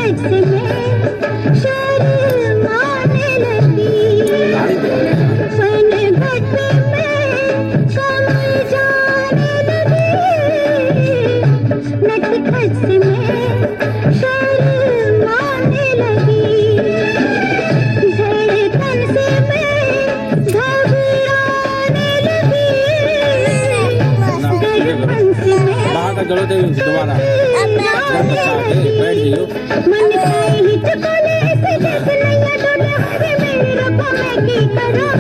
खच में शर्माने लगी, पन घट में कमर जाने लगी, नट खच में शर्माने लगी, धड़कन से मैं घबराने लगी, दर्पण से मैं चलो दोबारा बैठ जाइयो। मन खाए हिचकोले से जैसे नैया डोले, मेरे को मैं की करूं।